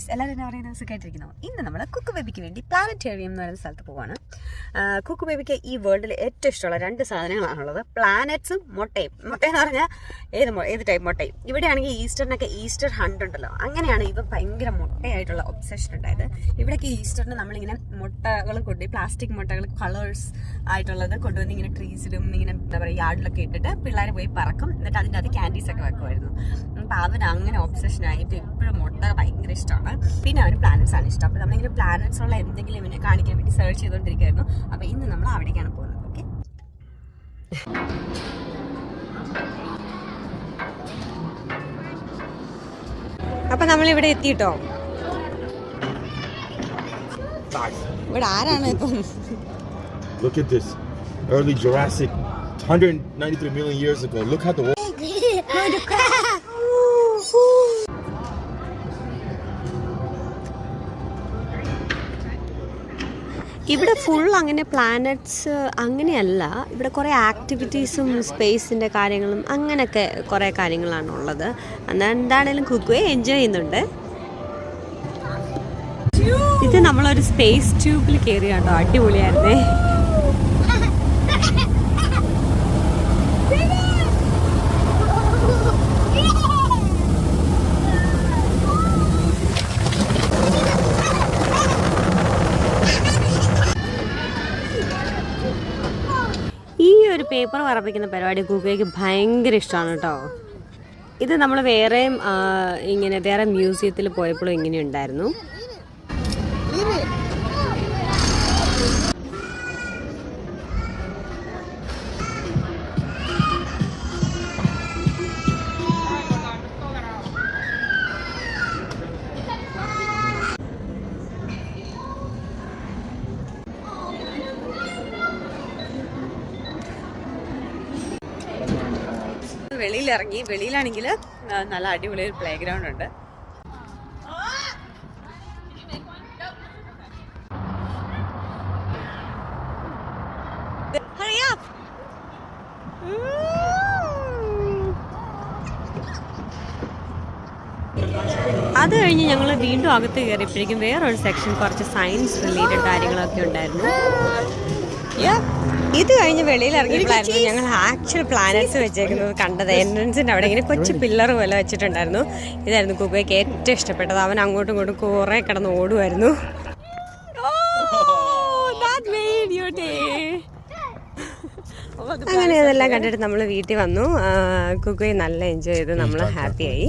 Guys, എല്ലാവരും എന്നാ പറയുന്നത് സുഖമായിട്ടിരിക്കുന്നു. ഇന്ന് നമ്മൾ കുക്കു ബേബിക്ക് വേണ്ടി പ്ലാനറ്റേറിയം എന്ന് പറയുന്ന സ്ഥലത്ത് പോവാണ്. കുക്കു ബേബിക്ക് ഈ വേൾഡിൽ ഏറ്റവും ഇഷ്ടമുള്ള 2 സാധനങ്ങളാണുള്ളത്: പ്ലാനറ്റ്സും മുട്ടയും. മുട്ടയെന്ന് പറഞ്ഞാൽ ഏത് ടൈപ്പ് മുട്ടയും. ഇവിടെയാണെങ്കിൽ ഈസ്റ്ററിനൊക്കെ ഈസ്റ്റർ ഹണ്ട് ഉണ്ടല്ലോ, അങ്ങനെയാണ് ഇവ ഭയങ്കര മുട്ടയായിട്ടുള്ള ഒബ്സഷൻ ഉണ്ടായത്. ഇവിടേക്ക് ഈസ്റ്ററിന് നമ്മളിങ്ങനെ മുട്ടകൾ കൊണ്ട്, പ്ലാസ്റ്റിക് മുട്ടകൾ കളേഴ്സ് ആയിട്ടുള്ളത് കൊണ്ടുവന്ന് ഇങ്ങനെ ട്രീസിലും ഇങ്ങനെ എന്താ പറയുക യാർഡിലൊക്കെ ഇട്ടിട്ട് പിള്ളേർ പോയി പറക്കും. എന്നിട്ട് അതിൻ്റെ അത് ക്യാൻഡീസ് ഒക്കെ വെക്കുമായിരുന്നു. അപ്പം അവൻ അങ്ങനെ ഒബ്സഷനായിട്ട് എപ്പോഴും മുട്ട ഭയങ്കര ഇഷ്ടമാണ്. പിന്നെ അവന് പ്ലാനറ്റ്സ് ആണ് ഇഷ്ടം. അപ്പോൾ നമ്മളിങ്ങനെ പ്ലാനറ്റ്സ് ഉള്ള എന്തെങ്കിലും ഇവനെ കാണിക്കാൻ വേണ്ടി സെർച്ച് ചെയ്തുകൊണ്ടിരിക്കുകയായിരുന്നു. അപ്പോൾ ഇന്ന് നമ്മൾ അവിടേക്കാണ് പോകുന്നത്. ഓക്കെ, അപ്പം നമ്മളിവിടെ എത്തിയിട്ടോ. ഇവിടെ ആരാണ് ഇപ്പം? Look at this. Early Jurassic, 193 million years ago. Look how the ഇവിടെ ഫുൾ അങ്ങനെ പ്ലാനറ്റ്സ് അങ്ങനെയല്ല. ഇവിടെ കുറേ ആക്ടിവിറ്റീസും സ്പേസിൻ്റെ കാര്യങ്ങളും അങ്ങനെയൊക്കെ കുറേ കാര്യങ്ങളാണുള്ളത്. എന്നാൽ എന്താണേലും കുക്കുവെ എൻജോയ് ചെയ്യുന്നുണ്ട്. ഇത് നമ്മളൊരു സ്പേസ് ട്യൂബിൽ കയറി കേട്ടോ, അടിപൊളിയായിരുന്നേ. ഈ ഒരു പേപ്പർ പറപ്പിക്കുന്ന പരിപാടി കുക്കയ്ക്ക് ഭയങ്കര ഇഷ്ടമാണ് കേട്ടോ. ഇത് നമ്മൾ വേറെയും ഇങ്ങനെ വേറെ മ്യൂസിയത്തിൽ പോയപ്പോഴും ഇങ്ങനെ ഉണ്ടായിരുന്നു. വെളിയിലിറങ്ങി, വെളിയിലാണെങ്കിൽ നല്ല അടിപൊളി ഒരു പ്ലേ ഗ്രൗണ്ട് ഉണ്ട്. അത് കഴിഞ്ഞ് ഞങ്ങൾ വീണ്ടും അകത്ത് കയറിയപ്പോഴേക്കും വേറൊരു സെക്ഷൻ കുറച്ച് സയൻസ് റിലേറ്റഡ് കാര്യങ്ങളൊക്കെ ഉണ്ടായിരുന്നു. ഇത് കഴിഞ്ഞ് വെളിയിൽ ഇറങ്ങിയപ്പോഴായിരുന്നു ഞങ്ങൾ ആക്ച്വൽ പ്ലാനറ്റ്സ് വെച്ചേക്കുന്നത് കണ്ടത്. എൻട്രൻസിൻ്റെ അവിടെ ഇങ്ങനെ കൊച്ചു പില്ലർ പോലെ വെച്ചിട്ടുണ്ടായിരുന്നു. ഇതായിരുന്നു കുക്കയ്ക്ക് ഏറ്റവും ഇഷ്ടപ്പെട്ടത്. അവൻ അങ്ങോട്ടും ഇങ്ങോട്ടും കുറേ കിടന്ന് ഓടുമായിരുന്നു. അങ്ങനെ അതെല്ലാം കണ്ടിട്ട് നമ്മൾ വീട്ടിൽ വന്നു. കുക്കയെ നല്ല എൻജോയ് ചെയ്ത് നമ്മൾ ഹാപ്പിയായി.